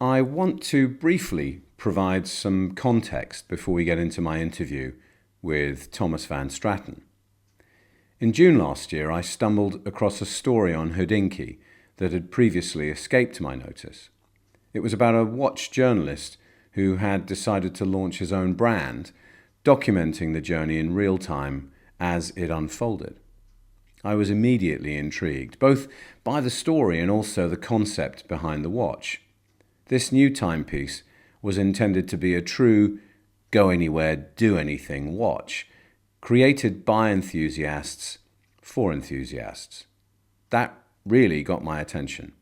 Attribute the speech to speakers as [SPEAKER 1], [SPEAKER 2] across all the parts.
[SPEAKER 1] I want to briefly provide some context before we get into my interview with Thomas van Straaten. In June last year, I stumbled across a story on Hodinkee that had previously escaped my notice. It was about a watch journalist who had decided to launch his own brand, documenting the journey in real time as it unfolded. I was immediately intrigued, both by the story and also the concept behind the watch. This new timepiece was intended to be a true go anywhere, do anything watch, created by enthusiasts for enthusiasts. That really got my attention.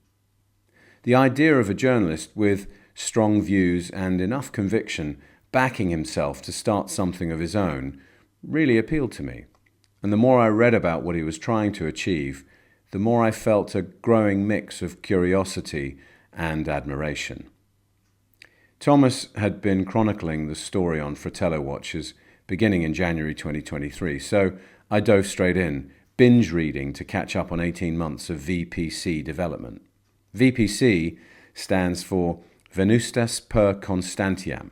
[SPEAKER 1] The idea of a journalist with strong views and enough conviction backing himself to start something of his own really appealed to me. And the more I read about what he was trying to achieve, the more I felt a growing mix of curiosity and admiration. Thomas had been chronicling the story on Fratello watches beginning in January 2023, so I dove straight in, binge reading to catch up on 18 months of VPC development. VPC stands for Venustas Per Constantiam,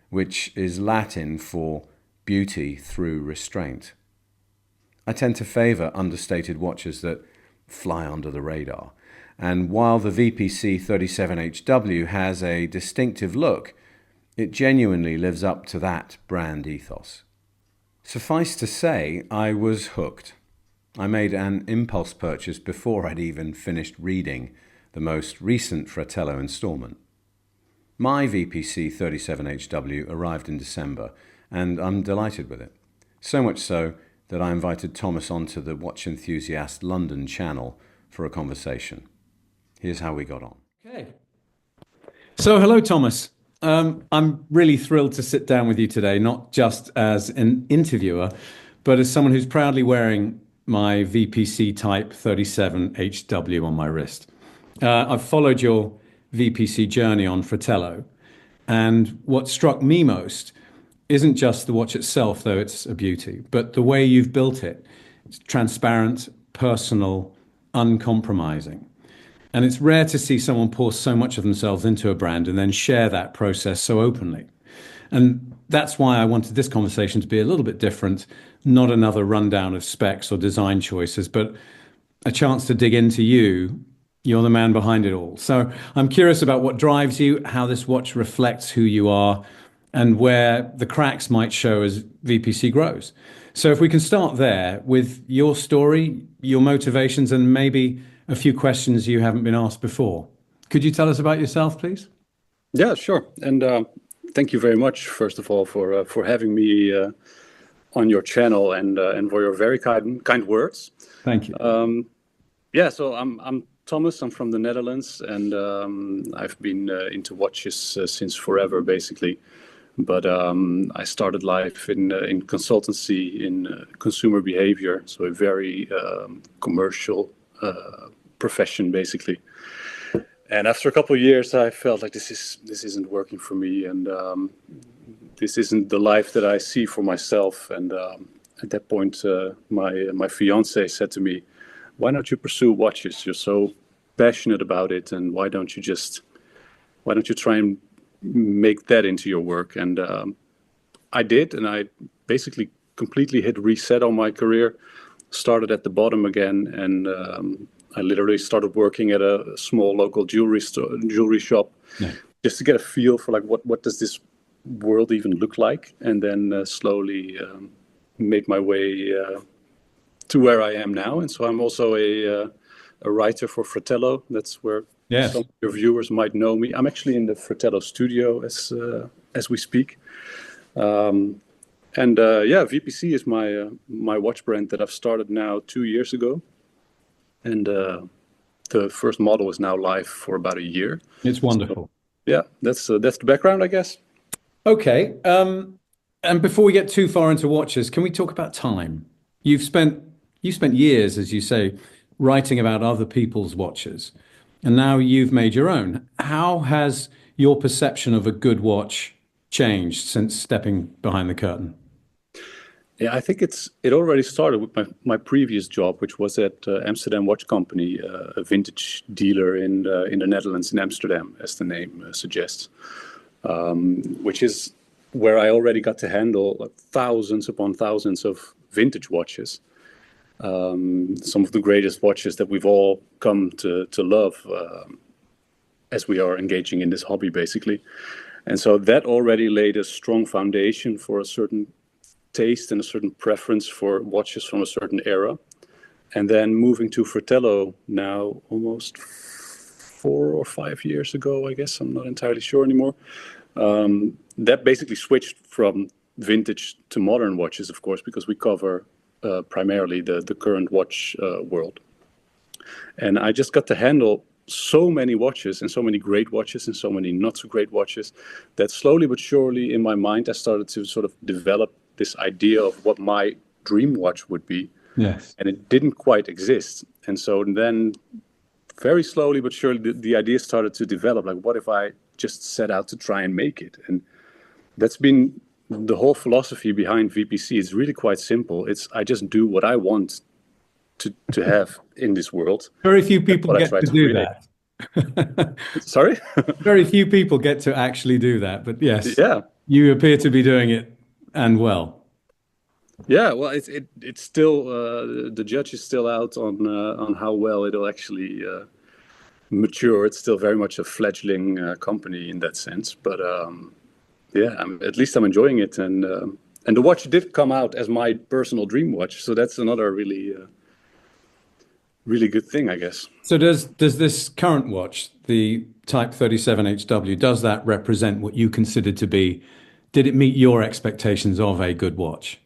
[SPEAKER 1] which is Latin for beauty through restraint. I tend to favour understated watches that fly under the radar, and while the VPC 37HW has a distinctive look, it genuinely lives up to that brand ethos. Suffice to say, I was hooked. I made an impulse purchase before I'd even finished reading the most recent Fratello installment. My VPC 37HW arrived in December, and I'm delighted with it. So much so that I invited Thomas onto the Watch Enthusiast London channel for a conversation. Here's how we got on. Okay. So hello, Thomas. I'm really thrilled to sit down with you today, not just as an interviewer, but as someone who's proudly wearing my VPC Type 37HW on my wrist. I've followed your VPC journey on Fratello, and what struck me most isn't just the watch itself, though it's a beauty, but the way you've built it. It's transparent, personal, uncompromising. And it's rare to see someone pour so much of themselves into a brand and then share that process so openly. And that's why I wanted this conversation to be a little bit different, not another rundown of specs or design choices, but a chance to dig into you. You're the man behind it all. So I'm curious about what drives you, how this watch reflects who you are, and where the cracks might show as VPC grows. So if we can start there with your story, your motivations, and maybe a few questions you haven't been asked before. Could you tell us about yourself, please?
[SPEAKER 2] Yeah, sure. And thank you very much, first of all, for having me on your channel and for your very kind words.
[SPEAKER 1] Thank you.
[SPEAKER 2] So I'm Thomas. I'm from the Netherlands, and I've been into watches since forever, basically. But I started life in consultancy in consumer behavior, so a very commercial profession, basically. And after a couple of years, I felt like this isn't working for me, and this isn't the life that I see for myself. And at that point, my fiance said to me, "Why don't you pursue watches? You're so passionate about it, and why don't you try and make that into your work?" And I did, and I basically completely hit reset on my career. Started at the bottom again, and I literally started working at a small local jewelry shop, just to get a feel for like what does this world even look like, and then slowly made my way to where I am now. And so I'm also a writer for Fratello. That's where some of your viewers might know me. I'm actually in the Fratello studio as we speak. VPC is my watch brand that I've started now 2 years ago, and the first model is now live for about a year.
[SPEAKER 1] It's wonderful.
[SPEAKER 2] So, that's the background, I guess.
[SPEAKER 1] Okay, and before we get too far into watches, can we talk about time? You spent years, as you say, writing about other people's watches, and now you've made your own. How has your perception of a good watch changed since stepping behind the curtain?
[SPEAKER 2] Yeah, I think it already started with my previous job, which was at Amsterdam Watch Company, a vintage dealer in the Netherlands, in Amsterdam, as the name suggests, which is where I already got to handle like, thousands upon thousands of vintage watches. Some of the greatest watches that we've all come to love as we are engaging in this hobby, basically. And so that already laid a strong foundation for a certain taste and a certain preference for watches from a certain era. And then moving to Fratello now, almost 4 or 5 years ago, I guess, I'm not entirely sure anymore. That basically switched from vintage to modern watches, of course, because we cover primarily the current watch world. And I just got to handle so many watches and so many great watches and so many not so great watches that slowly but surely in my mind I started to sort of develop this idea of what my dream watch would be.
[SPEAKER 3] Yes.
[SPEAKER 2] And it didn't quite exist. And so then very slowly but surely the idea started to develop, like what if I just set out to try and make it? And that's been the whole philosophy behind VPC. Is really quite simple. It's I just do what I want to have in this world.
[SPEAKER 3] Very few people get to do that.
[SPEAKER 2] Sorry?
[SPEAKER 3] Very few people get to actually do that, but yes,
[SPEAKER 2] yeah,
[SPEAKER 3] you appear to be doing it and well.
[SPEAKER 2] Yeah, well, it's still the judge is still out on how well it'll actually mature. It's still very much a fledgling company in that sense, but yeah, at least I'm enjoying it, and the watch did come out as my personal dream watch, so that's another really good thing, I guess.
[SPEAKER 3] So does this current watch, the Type 37HW, does that represent what you consider to be? Did it meet your expectations of a good watch?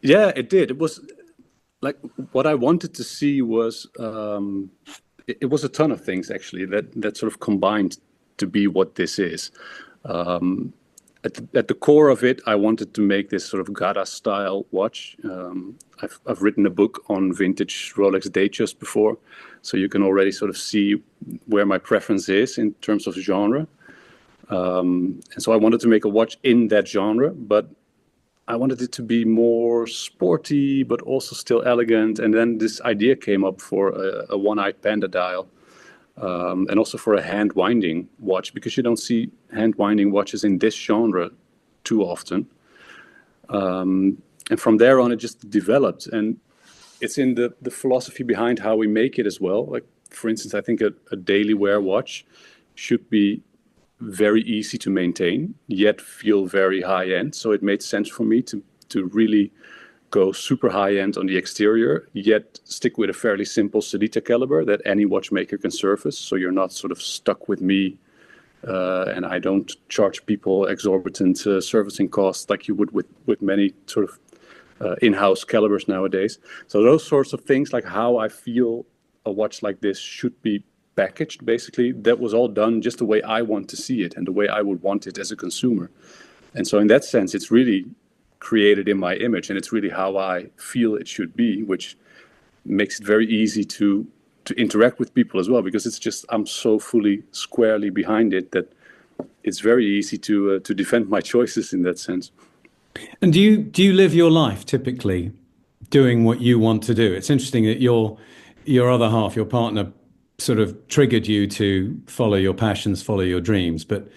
[SPEAKER 2] Yeah, it did. It was like what I wanted to see was it was a ton of things actually that sort of combined to be what this is. At the core of it, I wanted to make this sort of Gada style watch. I've written a book on vintage Rolex Datejust before, so you can already sort of see where my preference is in terms of genre. And so I wanted to make a watch in that genre, but I wanted it to be more sporty, but also still elegant. And then this idea came up for a one-eyed panda dial, and also for a hand winding watch, because you don't see hand winding watches in this genre too often. And from there on, it just developed. And it's in the philosophy behind how we make it as well. Like, for instance, I think a daily wear watch should be very easy to maintain, yet feel very high end. So it made sense for me to really go super high end on the exterior, yet stick with a fairly simple Sedita caliber that any watchmaker can service. So you're not sort of stuck with me, and I don't charge people exorbitant servicing costs like you would with many sort of in-house calibers nowadays. So those sorts of things, like how I feel a watch like this should be packaged, basically, that was all done just the way I want to see it and the way I would want it as a consumer. And so in that sense, it's really created in my image, and it's really how I feel it should be, which makes it very easy to interact with people as well, because it's just I'm so fully squarely behind it that it's very easy to defend my choices in that sense.
[SPEAKER 3] And do you live your life typically doing what you want to do? It's interesting that your other half, your partner, sort of triggered you to follow your passions, follow your dreams. But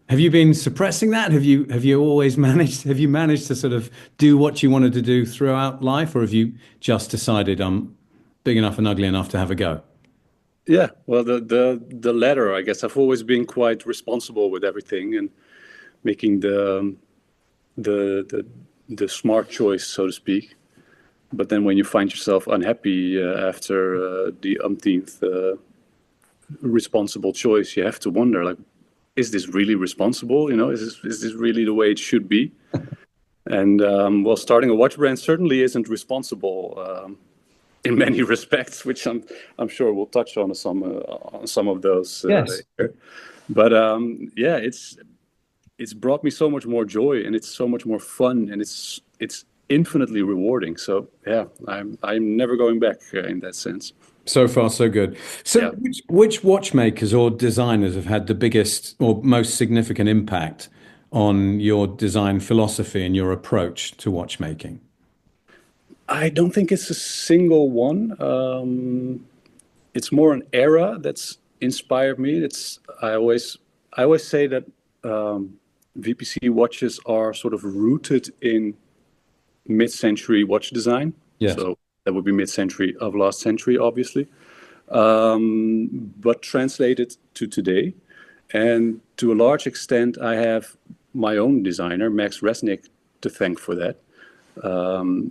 [SPEAKER 3] have you been suppressing that? Have you always managed to sort of do what you wanted to do throughout life, or have you just decided I'm big enough and ugly enough to have a go?
[SPEAKER 2] Yeah, well, the latter, I guess. I've always been quite responsible with everything and making the smart choice, so to speak. But then when you find yourself unhappy after the umpteenth responsible choice, you have to wonder, like, is this really responsible? Is this really the way it should be? And well, starting a watch brand certainly isn't responsible in many respects, which I'm sure we'll touch on some of those
[SPEAKER 3] yes.
[SPEAKER 2] later. But yeah, it's brought me so much more joy, and it's so much more fun, and it's infinitely rewarding. So yeah, I'm never going back in that sense.
[SPEAKER 3] So far, so good. So
[SPEAKER 2] Yeah.
[SPEAKER 3] which watchmakers or designers have had the biggest or most significant impact on your design philosophy and your approach to watchmaking?
[SPEAKER 2] I don't think it's a single one. It's more an era that's inspired me. I always say that VPC watches are sort of rooted in mid-century watch design.
[SPEAKER 3] Yes.
[SPEAKER 2] So that would be mid-century of last century, obviously, but translated to today. And to a large extent, I have my own designer, Max Resnick, to thank for that.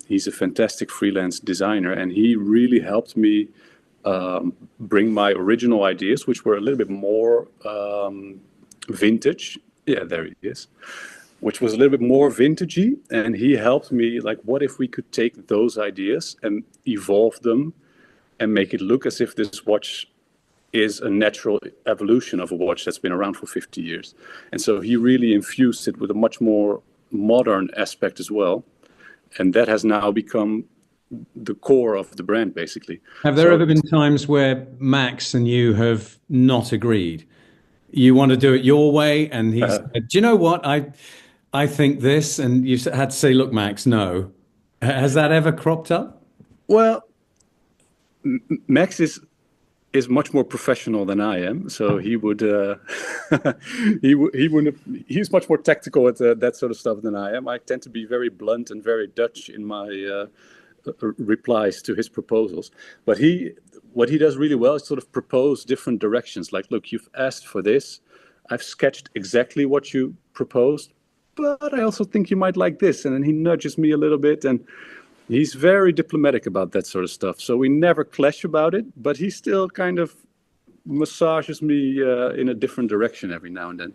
[SPEAKER 2] He's a fantastic freelance designer, and he really helped me bring my original ideas, which were a little bit more vintage. Yeah, there he is. Which was a little bit more vintagey, and he helped me, like, what if we could take those ideas and evolve them and make it look as if this watch is a natural evolution of a watch that's been around for 50 years. And so he really infused it with a much more modern aspect as well. And that has now become the core of the brand, basically.
[SPEAKER 3] Have there ever been times where Max and you have not agreed? You want to do it your way, and he said, do you know what? I think this, and you had to say, look, Max, no. Has that ever cropped up?
[SPEAKER 2] Well, Max is much more professional than I am, so he would he's much more tactical at that sort of stuff than I am. I tend to be very blunt and very Dutch in my replies to his proposals. But what he does really well is sort of propose different directions. Like, look, you've asked for this. I've sketched exactly what you proposed, but I also think you might like this. And then he nudges me a little bit, and he's very diplomatic about that sort of stuff. So we never clash about it, but he still kind of massages me in a different direction every now and then.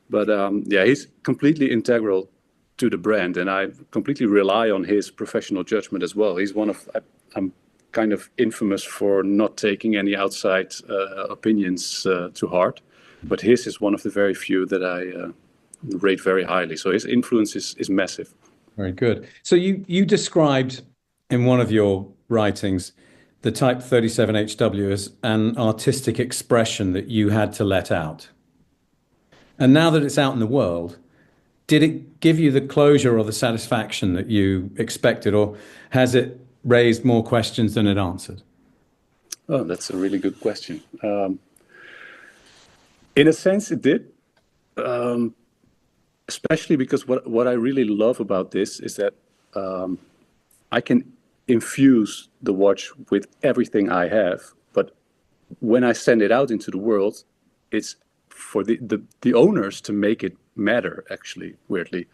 [SPEAKER 2] But yeah, he's completely integral to the brand, and I completely rely on his professional judgment as well. He's I'm kind of infamous for not taking any outside opinions to heart, but his is one of the very few that I rate very highly. So his influence is massive.
[SPEAKER 3] Very good. So you described in one of your writings the Type 37HW as an artistic expression that you had to let out. And now that it's out in the world, did it give you the closure or the satisfaction that you expected, or has it raised more questions than it answered?
[SPEAKER 2] Oh, that's a really good question. In a sense, it did. Especially because what I really love about this is that I can infuse the watch with everything I have, but when I send it out into the world, it's for the owners to make it matter, actually, weirdly.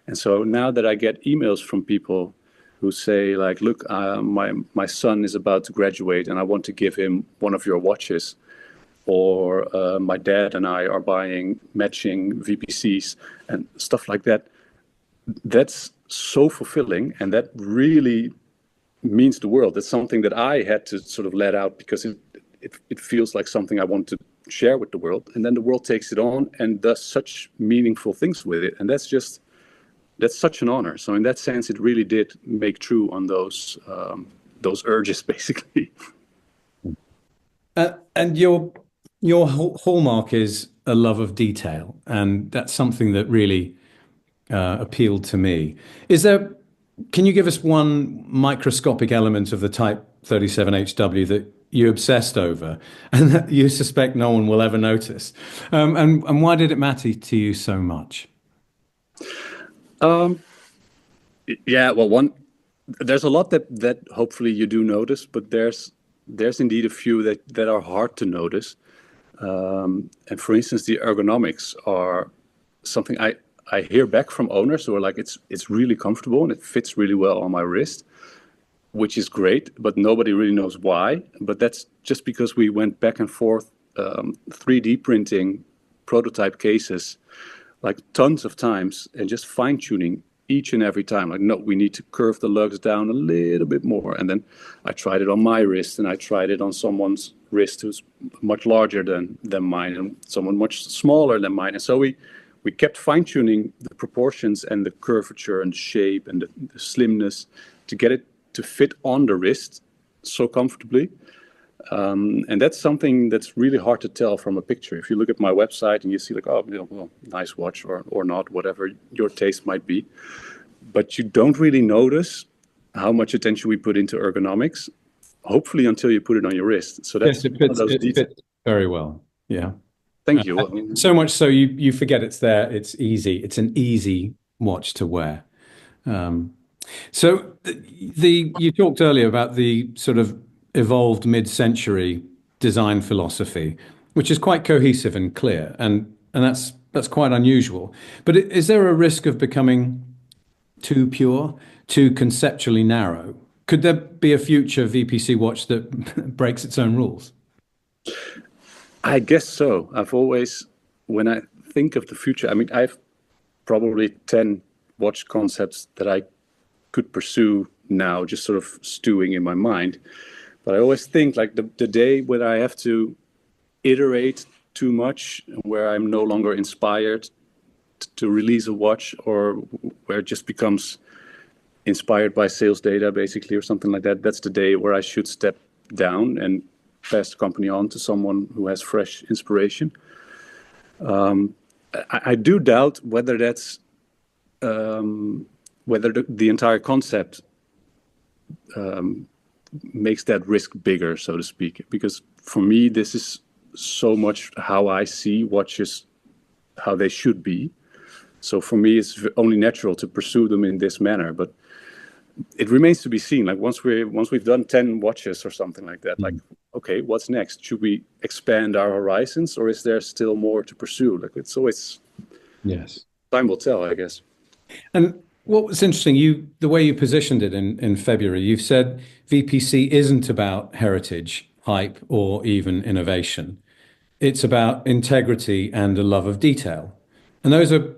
[SPEAKER 2] And so now that I get emails from people who say, like, look, my son is about to graduate and I want to give him one of your watches, or my dad and I are buying matching VPCs and stuff like that. That's so fulfilling, and that really means the world. It's something that I had to sort of let out because it feels like something I want to share with the world, and then the world takes it on and does such meaningful things with it, and that's such an honor. So in that sense, it really did make true on those urges, basically.
[SPEAKER 3] And your hallmark is a love of detail, and that's something that really appealed to me. Can you give us one microscopic element of the Type 37HW that you obsessed over and that you suspect no one will ever notice? And why did it matter to you so much?
[SPEAKER 2] Yeah, well, there's a lot that hopefully you do notice, but there's indeed a few that are hard to notice. And for instance, the ergonomics are something I hear back from owners who are like, it's really comfortable and it fits really well on my wrist, which is great, but nobody really knows why. But that's just because we went back and forth 3D printing prototype cases like tons of times and just fine-tuning each and every time. Like, no, we need to curve the lugs down a little bit more. And then I tried it on my wrist, and I tried it on someone's wrist who's much larger than mine, and someone much smaller than mine. And so we kept fine-tuning the proportions and the curvature and shape and the slimness to get it to fit on the wrist so comfortably. And that's something that's really hard to tell from a picture. If you look at my website and you see like, oh, well, nice watch or not, whatever your taste might be, but you don't really notice how much attention we put into ergonomics, hopefully until you put it on your wrist. So that's
[SPEAKER 3] Yes, it fits very well. Yeah.
[SPEAKER 2] Thank you.
[SPEAKER 3] So much so you forget it's there. It's easy. It's an easy watch to wear. So you talked earlier about the sort of evolved mid-century design philosophy, which is quite cohesive and clear, and that's quite unusual. But is there a risk of becoming too pure, too conceptually narrow? Could there be a future VPC watch that breaks its own rules?
[SPEAKER 2] I guess so. I've always, when I think of the future, I mean, I've probably 10 watch concepts that I could pursue now, just sort of stewing in my mind. But I always think like the day when I have to iterate too much, where I'm no longer inspired to release a watch, or where it just becomes inspired by sales data, basically, or something like that, that's the day where I should step down and pass the company on to someone who has fresh inspiration. I do doubt whether that's whether the entire concept makes that risk bigger, so to speak, because for me, this is so much how I see watches, how they should be. So for me, it's only natural to pursue them in this manner, but it remains to be seen. Like once we've done 10 watches or something like that, like, okay, what's next? Should we expand our horizons, or is there still more to pursue? Like it's always,
[SPEAKER 3] yes,
[SPEAKER 2] time will tell, I guess.
[SPEAKER 3] And what was interesting, the way you positioned it in February, you've said VPC isn't about heritage, hype, or even innovation. It's about integrity and a love of detail. And those are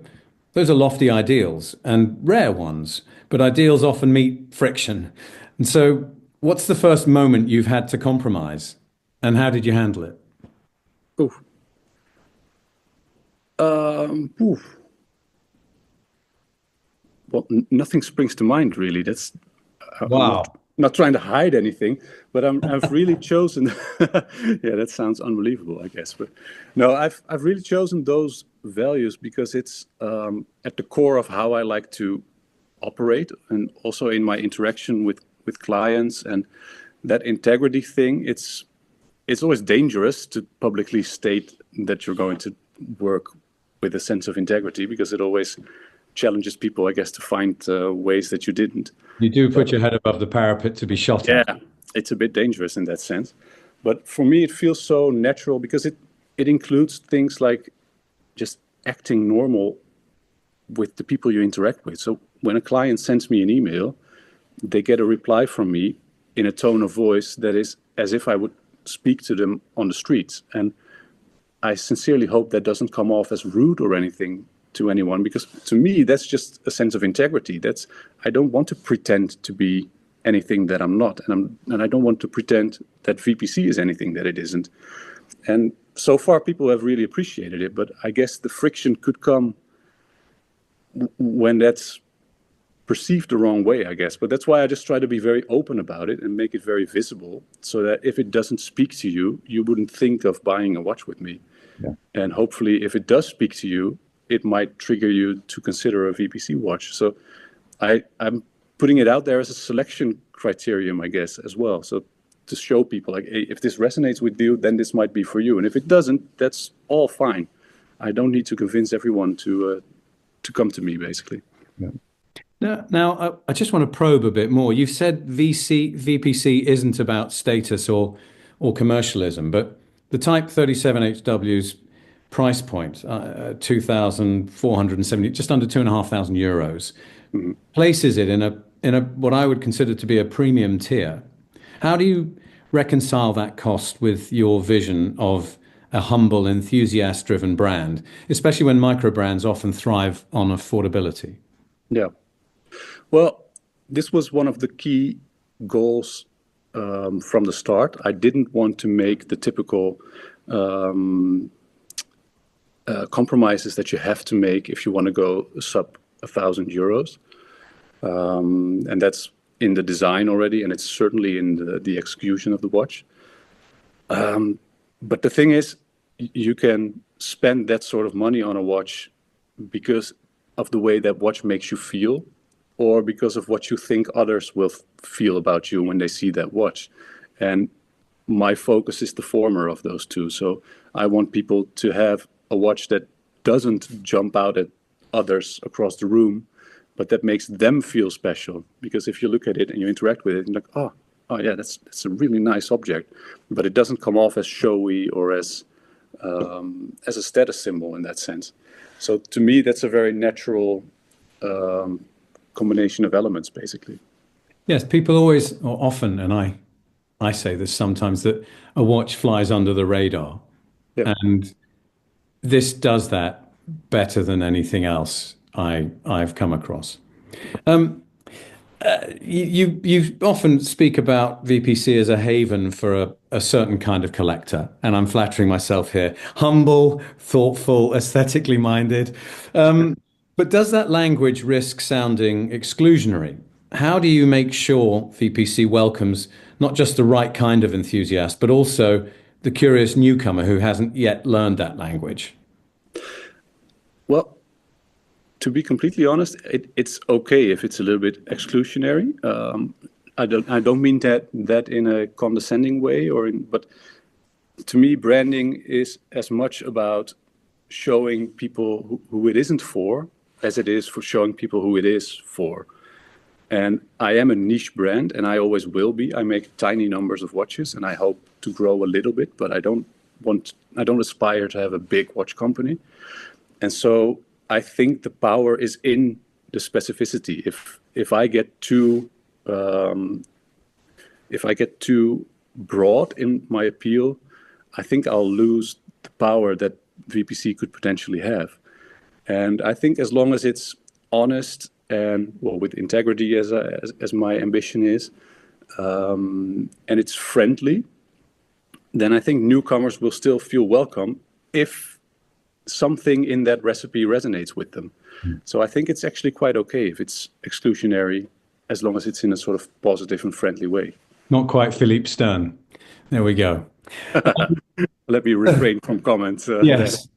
[SPEAKER 3] lofty ideals and rare ones, but ideals often meet friction. And so what's the first moment you've had to compromise, and how did you handle it?
[SPEAKER 2] Oof. Oof. Well, nothing springs to mind really. That's
[SPEAKER 3] Wow.
[SPEAKER 2] I'm not trying to hide anything, but I've really chosen. Yeah, that sounds unbelievable, I guess. But no, I've really chosen those values because it's at the core of how I like to operate, and also in my interaction with clients. And that integrity thing, it's always dangerous to publicly state that you're going to work with a sense of integrity, because it always challenges people, I guess, to find ways that you didn't.
[SPEAKER 3] You do put your head above the parapet to be shot at.
[SPEAKER 2] Yeah, it's a bit dangerous in that sense. But for me, it feels so natural because it includes things like just acting normal with the people you interact with. So when a client sends me an email, they get a reply from me in a tone of voice that is as if I would speak to them on the streets. And I sincerely hope that doesn't come off as rude or anything to anyone, because to me, that's just a sense of integrity. I don't want to pretend to be anything that I'm not. And I don't want to pretend that VPC is anything that it isn't. And so far, people have really appreciated it. But I guess the friction could come when that's perceived the wrong way, I guess. But that's why I just try to be very open about it and make it very visible, so that if it doesn't speak to you, you wouldn't think of buying a watch with me. Yeah. And hopefully, if it does speak to you, it might trigger you to consider a VPC watch. So I'm putting it out there as a selection criterion, I guess, as well. So to show people, like, hey, if this resonates with you, then this might be for you. And if it doesn't, that's all fine. I don't need to convince everyone to come to me, basically.
[SPEAKER 3] Yeah. Now, I just want to probe a bit more. You've said VPC isn't about status or commercialism, but the Type 37HW's price point, 2,470, just under €2,500, places it in a what I would consider to be a premium tier. How do you reconcile that cost with your vision of a humble, enthusiast-driven brand, especially when micro brands often thrive on affordability?
[SPEAKER 2] Yeah. Well, this was one of the key goals from the start. I didn't want to make the typical compromises that you have to make if you want to go sub €1,000. And that's in the design already, and it's certainly in the execution of the watch. But the thing is, you can spend that sort of money on a watch because of the way that watch makes you feel, or because of what you think others will feel about you when they see that watch. And my focus is the former of those two. So I want people to have a watch that doesn't jump out at others across the room, but that makes them feel special. Because if you look at it and you interact with it, and you're like, oh yeah, that's a really nice object, but it doesn't come off as showy or as a status symbol in that sense. So to me, that's a very natural combination of elements, basically.
[SPEAKER 3] Yes, people always, or often, and I say this sometimes, that a watch flies under the radar.
[SPEAKER 2] Yeah.
[SPEAKER 3] And this does that better than anything else I've come across. You often speak about VPC as a haven for a certain kind of collector, and I'm flattering myself here. Humble, thoughtful, aesthetically minded. But does that language risk sounding exclusionary? How do you make sure VPC welcomes not just the right kind of enthusiast, but also the curious newcomer who hasn't yet learned that language?
[SPEAKER 2] Well, to be completely honest, it's okay if it's a little bit exclusionary. I don't mean that in a condescending way, but to me, branding is as much about showing people who it isn't for as it is for showing people who it is for. And I am a niche brand, and I always will be. I make tiny numbers of watches, and I hope to grow a little bit, but I don't aspire to have a big watch company. And so I think the power is in the specificity. If I get too broad in my appeal, I think I'll lose the power that VPC could potentially have. And I think as long as it's honest and with integrity as my ambition is, and it's friendly, then I think newcomers will still feel welcome if something in that recipe resonates with them. So I think it's actually quite okay if it's exclusionary, as long as it's in a sort of positive and friendly way.
[SPEAKER 3] Not quite Philippe Stern. There we go.
[SPEAKER 2] Let me refrain from comments.
[SPEAKER 3] Yes.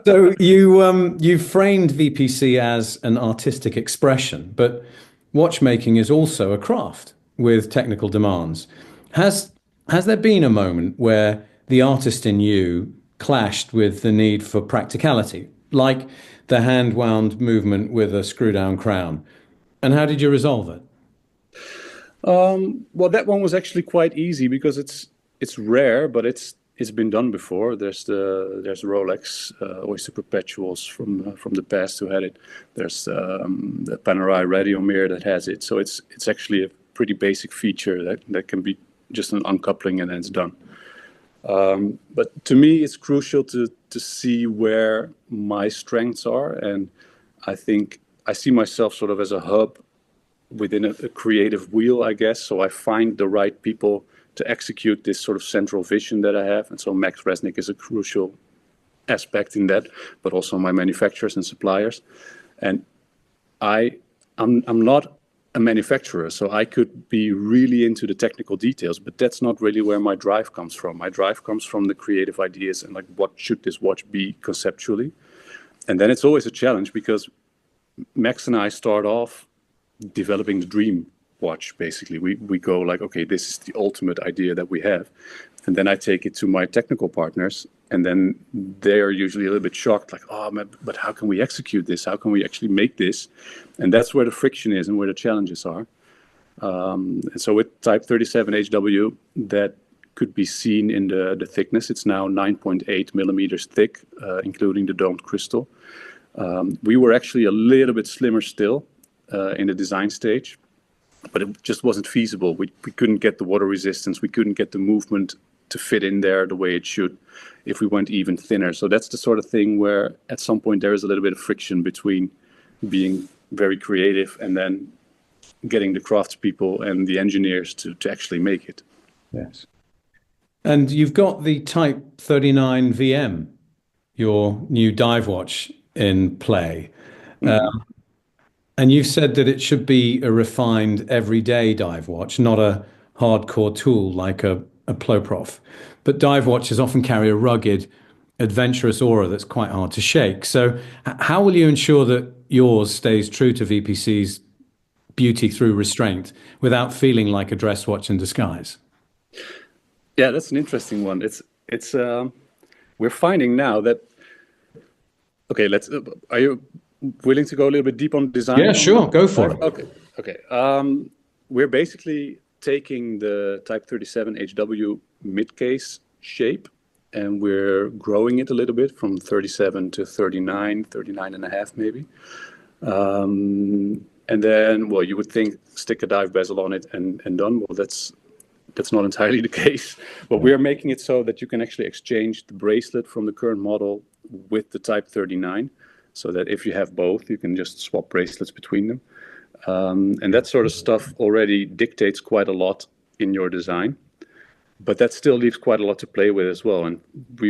[SPEAKER 3] So you framed VPC as an artistic expression, but watchmaking is also a craft with technical demands. Has there been a moment where the artist in you clashed with the need for practicality, like the hand-wound movement with a screw-down crown? And how did you resolve it?
[SPEAKER 2] Well, that one was actually quite easy because it's rare, but it's been done before. There's Rolex Oyster Perpetuals from the past who had it. There's the Panerai Radiomir that has it. So it's actually a pretty basic feature that can be just an uncoupling and then it's done. But to me, it's crucial to see where my strengths are, and I think I see myself sort of as a hub within a creative wheel, I guess. So I find the right people to execute this sort of central vision that I have. And so Max Resnick is a crucial aspect in that, but also my manufacturers and suppliers. And I'm not a manufacturer, so I could be really into the technical details, but that's not really where my drive comes from. My drive comes from the creative ideas and like, what should this watch be conceptually? And then it's always a challenge because Max and I start off developing the dream watch. Basically, we go like, okay, this is the ultimate idea that we have, and then I take it to my technical partners, and then they are usually a little bit shocked, like, oh man, but how can we execute this? How can we actually make this? And that's where the friction is and where the challenges are. And so with Type 37 HW, that could be seen in the thickness. It's now 9.8 millimeters thick, including the domed crystal. We were actually a little bit slimmer still in the design stage, but it just wasn't feasible. We couldn't get the water resistance. We couldn't get the movement to fit in there the way it should if we went even thinner. So that's the sort of thing where at some point there is a little bit of friction between being very creative and then getting the craftspeople and the engineers to actually make it.
[SPEAKER 3] Yes. And you've got the Type 39 VM, your new dive watch, in play. And you've said that it should be a refined everyday dive watch, not a hardcore tool like a Ploprof. but dive watches often carry a rugged, adventurous aura that's quite hard to shake. So how will you ensure that yours stays true to VPC's beauty through restraint without feeling like a dress watch in disguise?
[SPEAKER 2] Yeah, that's an interesting one. It's we're finding now that, okay, are you willing to go a little bit deep on design?
[SPEAKER 3] Yeah, sure, go for it.
[SPEAKER 2] Okay. We're basically taking the Type 37 HW mid-case shape, and we're growing it a little bit from 37 to 39, 39 and a half maybe. And then, well, you would think stick a dive bezel on it and done. Well, that's not entirely the case. But we're making it so that you can actually exchange the bracelet from the current model with the Type 39, so that if you have both, you can just swap bracelets between them. And that sort of stuff already dictates quite a lot in your design. But that still leaves quite a lot to play with as well. And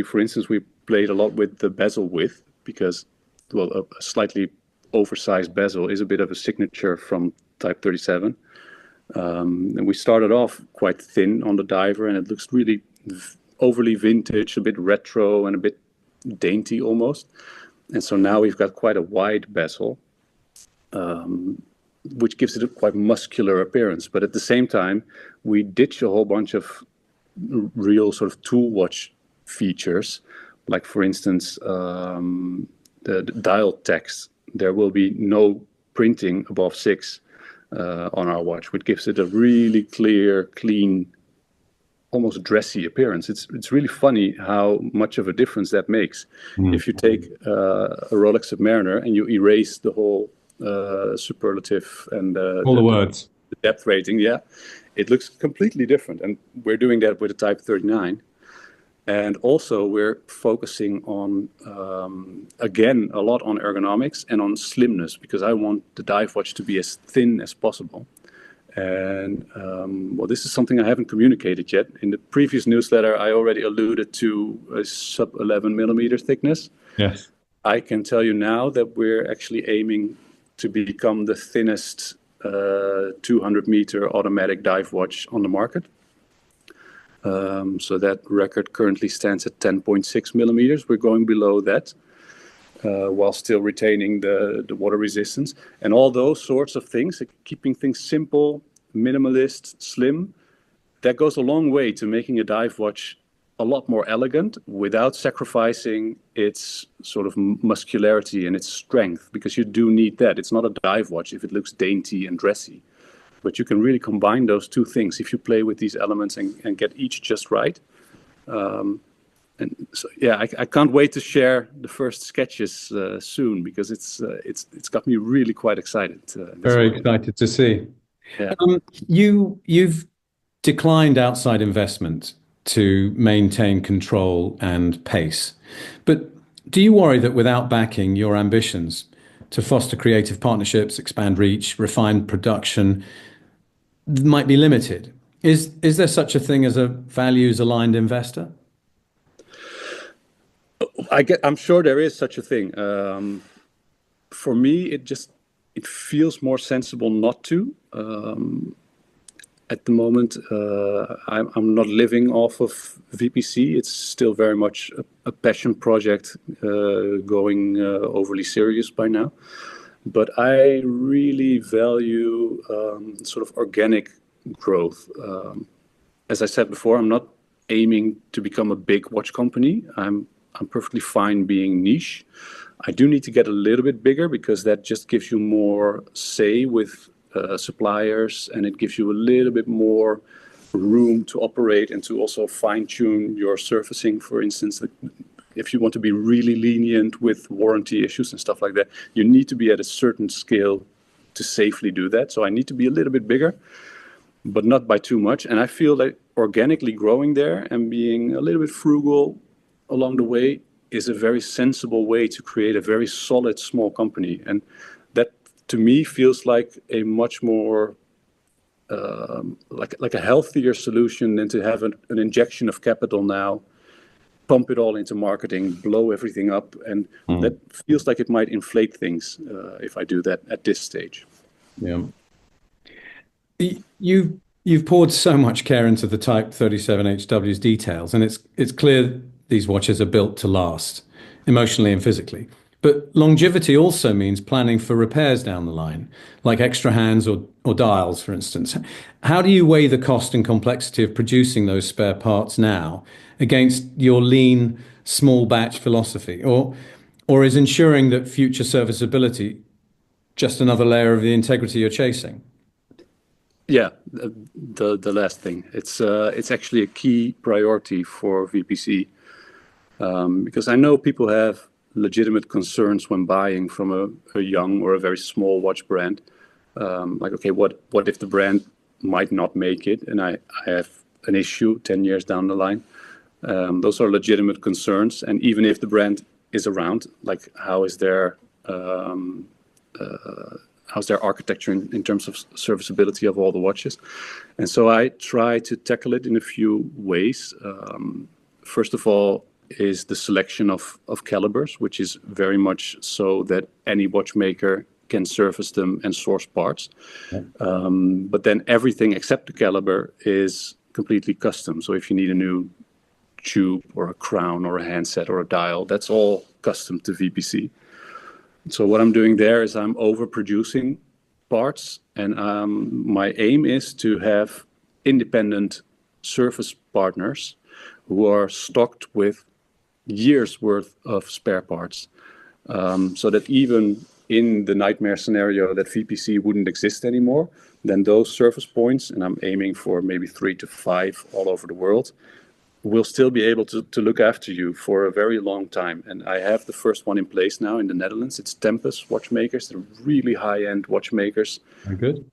[SPEAKER 2] for instance, we played a lot with the bezel width because, well, a slightly oversized bezel is a bit of a signature from Type 37. And we started off quite thin on the diver, and it looks really overly vintage, a bit retro and a bit dainty almost. And so now we've got quite a wide bezel, which gives it a quite muscular appearance. But at the same time, we ditch a whole bunch of real sort of tool watch features, like for instance, the dial text. There will be no printing above 6 on our watch, which gives it a really clear, clean, almost dressy appearance. It's really funny how much of a difference that makes. If you take a Rolex Submariner and you erase the whole superlative and
[SPEAKER 3] all the words,
[SPEAKER 2] the depth rating, yeah, it looks completely different. And we're doing that with the Type 39. And also we're focusing on, again, a lot on ergonomics and on slimness, because I want the dive watch to be as thin as possible. And, well, this is something I haven't communicated yet. In the previous newsletter, I already alluded to a sub 11 millimeter thickness.
[SPEAKER 3] yes,
[SPEAKER 2] I can tell you now that we're actually aiming to become the thinnest 200 meter automatic dive watch on the market. So that record currently stands at 10.6 millimeters. We're going below that while still retaining the water resistance. And all those sorts of things, keeping things simple, minimalist, slim, that goes a long way to making a dive watch a lot more elegant without sacrificing its sort of muscularity and its strength, because you do need that. It's not a dive watch if it looks dainty and dressy. But you can really combine those two things if you play with these elements and get each just right. And so, yeah, I can't wait to share the first sketches soon, because it's got me really quite excited.
[SPEAKER 3] very excited to see.
[SPEAKER 2] Yeah.
[SPEAKER 3] You've declined outside investment to maintain control and pace. But do you worry that without backing, your ambitions to foster creative partnerships, expand reach, refine production might be limited? Is there such a thing as a values-aligned investor?
[SPEAKER 2] I'm sure there is such a thing. For me, it feels more sensible not to. At the moment, I'm not living off of VPC. It's still very much a passion project, going overly serious by now. But I really value sort of organic growth. As I said before, I'm not aiming to become a big watch company. I'm perfectly fine being niche. I do need to get a little bit bigger, because that just gives you more say with suppliers, and it gives you a little bit more room to operate and to also fine-tune your servicing. For instance, if you want to be really lenient with warranty issues and stuff like that, you need to be at a certain scale to safely do that. So I need to be a little bit bigger, but not by too much. And I feel like organically growing there and being a little bit frugal along the way is a very sensible way to create a very solid small company. And that, to me, feels like a much more like a healthier solution than to have an injection of capital now, pump it all into marketing, blow everything up. And that feels like it might inflate things if I do that at this stage.
[SPEAKER 3] Yeah. You've You've poured so much care into the Type 37HW's details, and it's clear these watches are built to last, emotionally and physically. But longevity also means planning for repairs down the line, like extra hands or dials, for instance. How do you weigh the cost and complexity of producing those spare parts now against your lean, small batch philosophy? Or is ensuring that future serviceability just another layer of the integrity you're chasing?
[SPEAKER 2] Yeah, the last thing. It's actually a key priority for VPC, because I know people have legitimate concerns when buying from a young or a very small watch brand. Like, okay, what if the brand might not make it and I have an issue 10 years down the line? Those are legitimate concerns. And even if the brand is around, like how's their architecture in terms of serviceability of all the watches? And so I try to tackle it in a few ways. First of all, is the selection of calibers, which is very much so that any watchmaker can service them and source parts. Yeah. But then everything except the caliber is completely custom. So if you need a new tube or a crown or a handset or a dial, that's all custom to VPC. So what I'm doing there is I'm overproducing parts, and my aim is to have independent service partners who are stocked with years worth of spare parts, so that even in the nightmare scenario that VPC wouldn't exist anymore, then those service points, and I'm aiming for maybe 3 to 5 all over the world, will still be able to look after you for a very long time. And I have the first one in place now in the Netherlands. It's Tempus watchmakers. They're really high-end watchmakers.
[SPEAKER 3] Very good.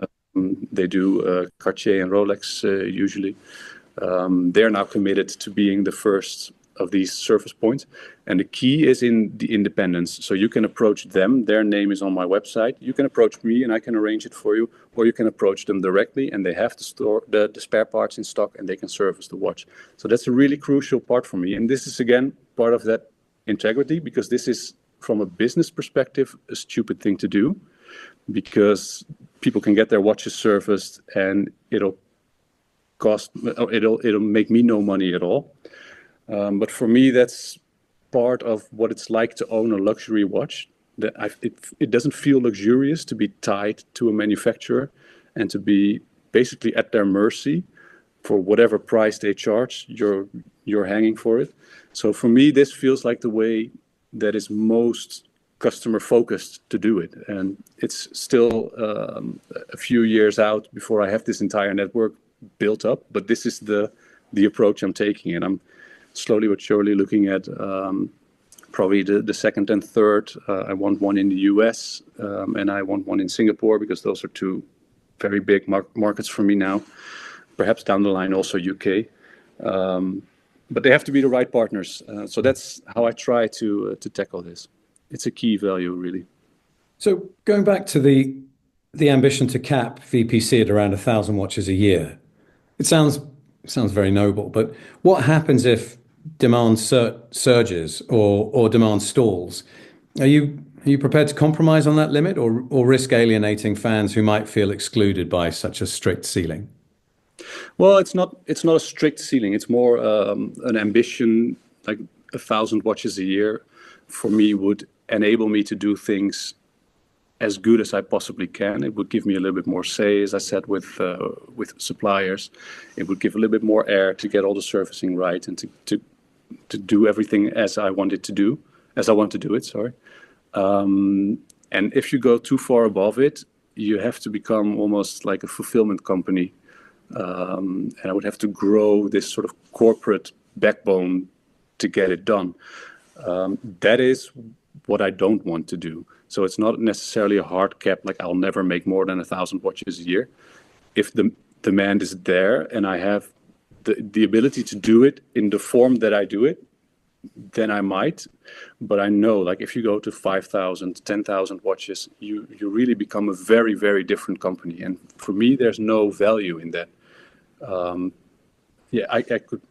[SPEAKER 2] They do Cartier and Rolex usually. They're now committed to being the first of these service points, and the key is in the independence. So you can approach them, their name is on my website, you can approach me and I can arrange it for you, or you can approach them directly and they have to store the spare parts in stock and they can service the watch. So that's a really crucial part for me, and this is again part of that integrity, because this is, from a business perspective, a stupid thing to do, because people can get their watches serviced and it'll make me no money at all. But for me, that's part of what it's like to own a luxury watch. It doesn't feel luxurious to be tied to a manufacturer and to be basically at their mercy for whatever price they charge. You're hanging for it. So for me, this feels like the way that is most customer focused to do it. And it's still a few years out before I have this entire network built up. But this is the approach I'm taking, and I'm slowly but surely looking at probably the second and third. I want one in the US and I want one in Singapore, because those are two very big markets for me now. Perhaps down the line also UK. But they have to be the right partners. So that's how I try to tackle this. It's a key value, really.
[SPEAKER 3] So going back to the ambition to cap VPC at around 1,000 watches a year, it sounds very noble, but what happens if demand surges or demand stalls? Are you prepared to compromise on that limit, or risk alienating fans who might feel excluded by such a strict ceiling?
[SPEAKER 2] Well, it's not a strict ceiling. It's more an ambition. Like 1,000 watches a year for me would enable me to do things as good as I possibly can. It would give me a little bit more say, as I said, with suppliers. It would give a little bit more air to get all the servicing right and to do everything as I want to do it. Sorry. And if you go too far above it, you have to become almost like a fulfillment company. And I would have to grow this sort of corporate backbone to get it done. That is what I don't want to do. So it's not necessarily a hard cap, like I'll never make more than 1,000 watches a year. If the demand is there and I have the ability to do it in the form that I do it, then I might. But I know, like, if you go to 5,000, 10,000 watches, you really become a very, very different company. And for me, there's no value in that.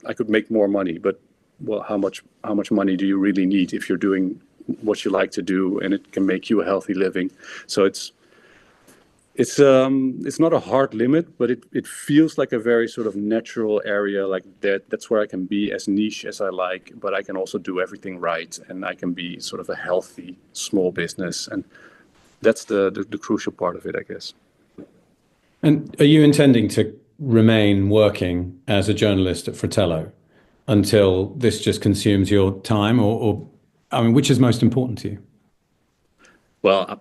[SPEAKER 2] I could make more money, but well, how much money do you really need if you're doing what you like to do and it can make you a healthy living? So It's not a hard limit, but it feels like a very sort of natural area. Like that's where I can be as niche as I like, but I can also do everything right, and I can be sort of a healthy small business, and that's the crucial part of it, I guess.
[SPEAKER 3] And are you intending to remain working as a journalist at Fratello until this just consumes your time, or I mean, which is most important to you?
[SPEAKER 2] Well,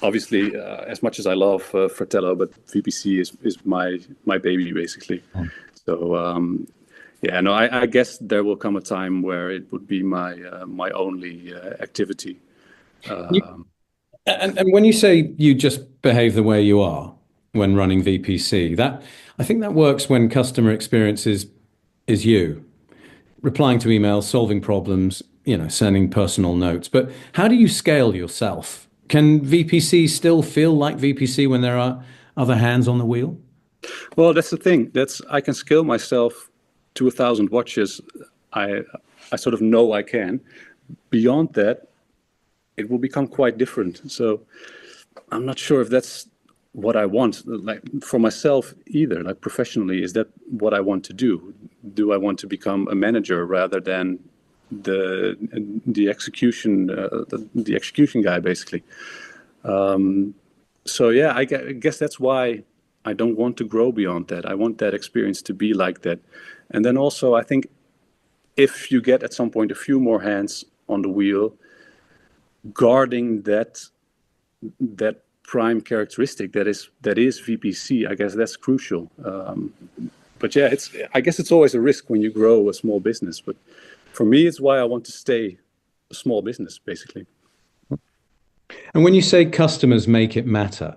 [SPEAKER 2] obviously, as much as I love Fratello, but VPC is my baby, basically. So yeah, no, I guess there will come a time where it would be my only activity.
[SPEAKER 3] And when you say you just behave the way you are when running VPC, that I think that works when customer experience is you replying to emails, solving problems, sending personal notes. But how do you scale yourself? Can VPC still feel like VPC when there are other hands on the wheel?
[SPEAKER 2] Well, that's the thing. I can scale myself to 1,000 watches. I sort of know I can. Beyond that, it will become quite different. So I'm not sure if that's what I want, like for myself either. Like professionally, is that what I want to do? Do I want to become a manager rather than the execution the execution guy, basically? So yeah, I guess that's why I don't want to grow beyond that. I want that experience to be like that. And then also, I think if you get at some point a few more hands on the wheel, guarding that prime characteristic that is VPC, I guess that's crucial. But yeah, I guess it's always a risk when you grow a small business. But for me, it's why I want to stay a small business, basically.
[SPEAKER 3] And when you say customers make it matter,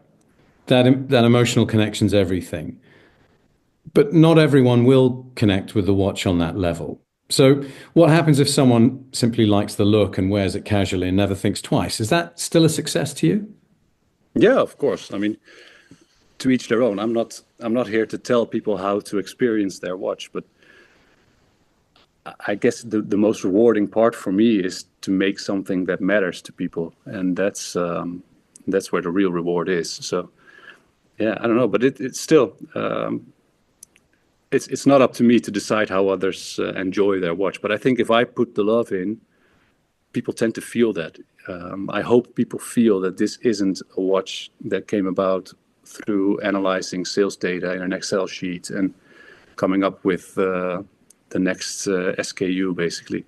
[SPEAKER 3] that emotional connection's everything. But not everyone will connect with the watch on that level. So what happens if someone simply likes the look and wears it casually and never thinks twice? Is that still a success to you?
[SPEAKER 2] Yeah, of course. I mean, to each their own. I'm not here to tell people how to experience their watch, but I guess the most rewarding part for me is to make something that matters to people, and that's where the real reward is. So yeah, I don't know, but it's still it's not up to me to decide how others enjoy their watch. But I think if I put the love in, people tend to feel that. I hope people feel that this isn't a watch that came about through analyzing sales data in an Excel sheet and coming up with the next SKU, basically.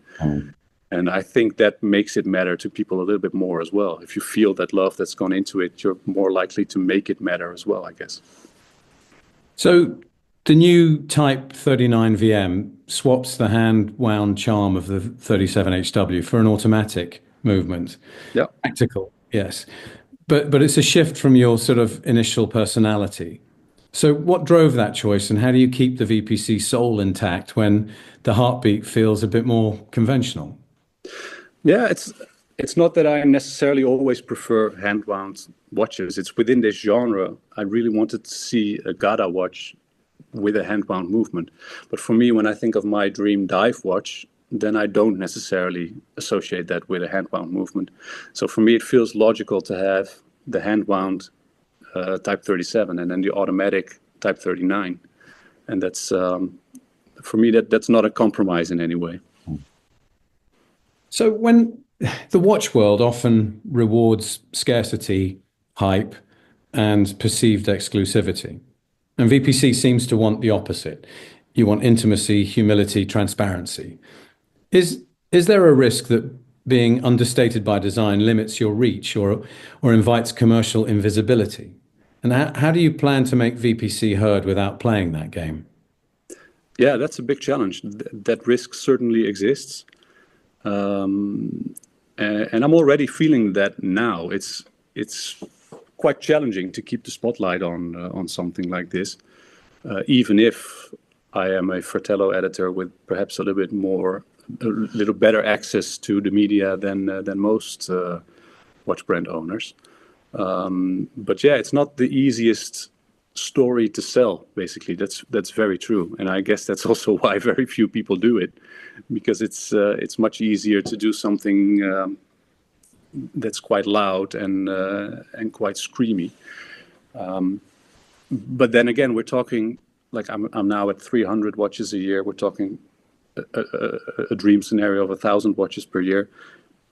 [SPEAKER 2] And I think that makes it matter to people a little bit more as well. If you feel that love that's gone into it, you're more likely to make it matter as well, I guess.
[SPEAKER 3] So the new Type 39 VM swaps the hand-wound charm of the 37HW for an automatic movement.
[SPEAKER 2] Yeah.
[SPEAKER 3] Practical, yes. But it's a shift from your sort of initial personality. So what drove that choice, and how do you keep the VPC soul intact when the heartbeat feels a bit more conventional?
[SPEAKER 2] Yeah, it's not that I necessarily always prefer hand-wound watches. It's within this genre. I really wanted to see a Gada watch with a hand-wound movement. But for me, when I think of my dream dive watch, then I don't necessarily associate that with a hand-wound movement. So for me, it feels logical to have the hand-wound Type 37 and then the automatic Type 39. And that's, for me, that's not a compromise in any way.
[SPEAKER 3] So when the watch world often rewards scarcity, hype, and perceived exclusivity, and VPC seems to want the opposite. You want intimacy, humility, transparency. Is there a risk that being understated by design limits your reach or invites commercial invisibility? And how do you plan to make VPC heard without playing that game?
[SPEAKER 2] Yeah, that's a big challenge. That risk certainly exists. And I'm already feeling that now. It's quite challenging to keep the spotlight on something like this, even if I am a Fratello editor with perhaps a little better access to the media than most watch brand owners. But yeah, it's not the easiest story to sell, basically. That's very true. And I guess that's also why very few people do it, because it's much easier to do something that's quite loud and quite screamy. But then again, we're talking, like I'm now at 300 watches a year. We're talking a dream scenario of 1,000 watches per year.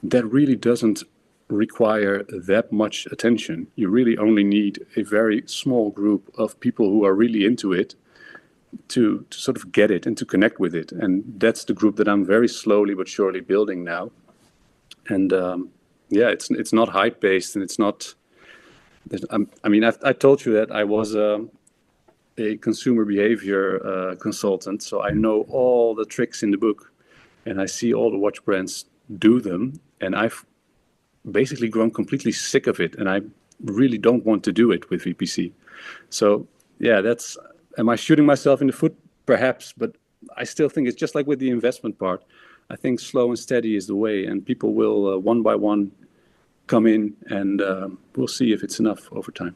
[SPEAKER 2] That really doesn't require that much attention. You really only need a very small group of people who are really into it to sort of get it and to connect with it. And that's the group that I'm very slowly but surely building now. And it's not hype based, and it's not. I mean, I told you that I was a consumer behavior consultant, so I know all the tricks in the book, and I see all the watch brands do them, and I've basically grown completely sick of it, and I really don't want to do it with VPC. So yeah, am I shooting myself in the foot? Perhaps, but I still think it's just like with the investment part. I think slow and steady is the way, and people will one by one come in, and we'll see if it's enough over time.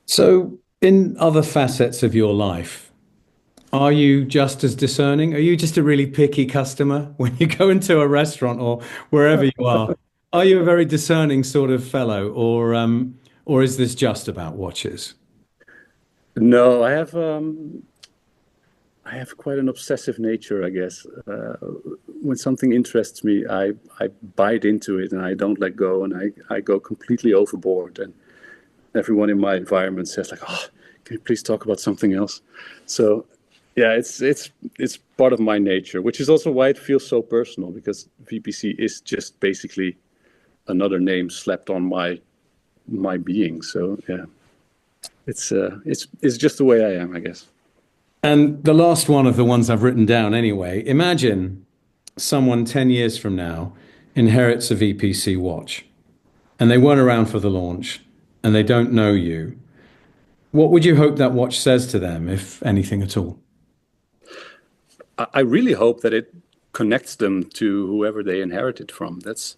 [SPEAKER 3] So in other facets of your life, are you just as discerning? Are you just a really picky customer when you go into a restaurant or wherever you are? Are you a very discerning sort of fellow, or is this just about watches?
[SPEAKER 2] No, I have quite an obsessive nature, I guess. When something interests me, I bite into it and I don't let go, and I go completely overboard. And everyone in my environment says like, "Oh, can you please talk about something else?" So yeah, it's part of my nature, which is also why it feels so personal, because VPC is just basically another name slapped on my being. So yeah, it's just the way I am, I guess.
[SPEAKER 3] And the last one of the ones I've written down anyway, imagine someone 10 years from now inherits a VPC watch and they weren't around for the launch and they don't know you. What would you hope that watch says to them, if anything at all?
[SPEAKER 2] I really hope that it connects them to whoever they inherited from. That's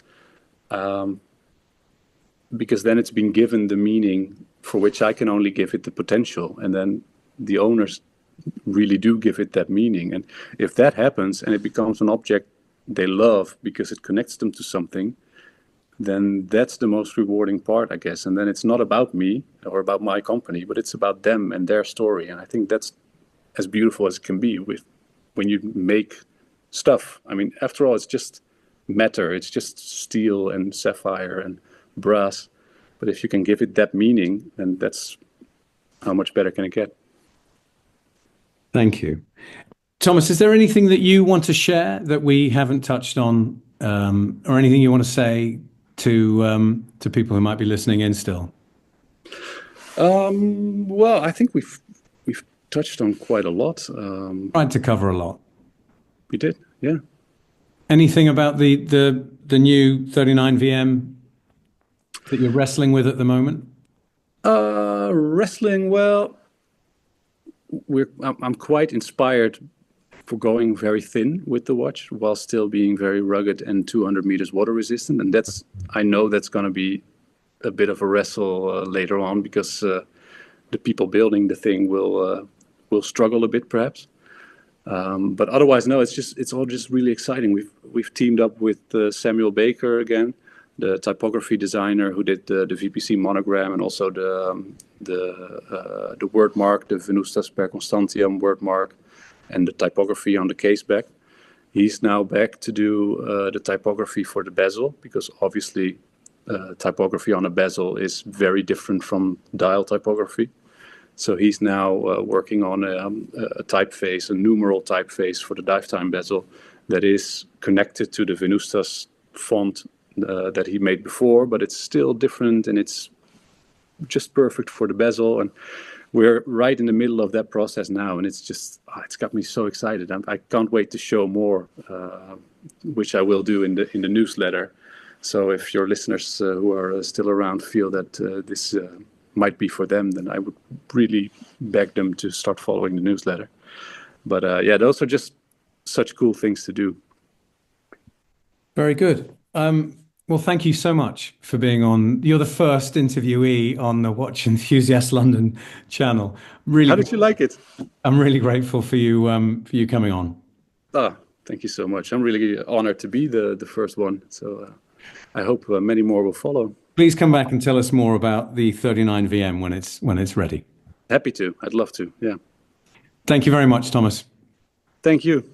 [SPEAKER 2] because then it's been given the meaning for which I can only give it the potential, and then the owners really do give it that meaning. And if that happens and it becomes an object they love because it connects them to something, then that's the most rewarding part, I guess. And then it's not about me or about my company, but it's about them and their story. And I think that's as beautiful as it can be when you make stuff. I mean, after all, it's just matter. It's just steel and sapphire and brass. But if you can give it that meaning, then that's how much better can it get.
[SPEAKER 3] Thank you. Thomas, is there anything that you want to share that we haven't touched on, or anything you want to say to people who might be listening in still?
[SPEAKER 2] Well, I think we've touched on quite a lot.
[SPEAKER 3] Tried to cover a lot.
[SPEAKER 2] We did, yeah.
[SPEAKER 3] Anything about the new 39 VM that you're wrestling with at the moment?
[SPEAKER 2] Wrestling, well, I'm quite inspired for going very thin with the watch while still being very rugged and 200 meters water resistant. And I know that's going to be a bit of a wrestle later on, because the people building the thing will struggle a bit perhaps. But otherwise, no, it's all just really exciting. We've teamed up with Samuel Baker again, the typography designer who did the VPC monogram and also the word mark, the Venustas Per Constantiam word mark, and the typography on the case back. He's now back to do the typography for the bezel, because obviously typography on a bezel is very different from dial typography. So he's now working on a typeface, a numeral typeface for the dive time bezel that is connected to the Venustas font that he made before, but it's still different and it's just perfect for the bezel. And we're right in the middle of that process now, and it's got me so excited. I can't wait to show more, which I will do in the newsletter. So if your listeners who are still around feel that this might be for them, then I would really beg them to start following the newsletter. But yeah, those are just such cool things to do.
[SPEAKER 3] Very good. Well, thank you so much for being on. You're the first interviewee on the Watch Enthusiast London channel. Really,
[SPEAKER 2] how did you like it?
[SPEAKER 3] I'm really grateful for you coming on.
[SPEAKER 2] Oh, thank you so much. I'm really honored to be the first one. So I hope many more will follow.
[SPEAKER 3] Please come back and tell us more about the 39VM when it's ready.
[SPEAKER 2] Happy to. I'd love to. Yeah.
[SPEAKER 3] Thank you very much, Thomas.
[SPEAKER 2] Thank you.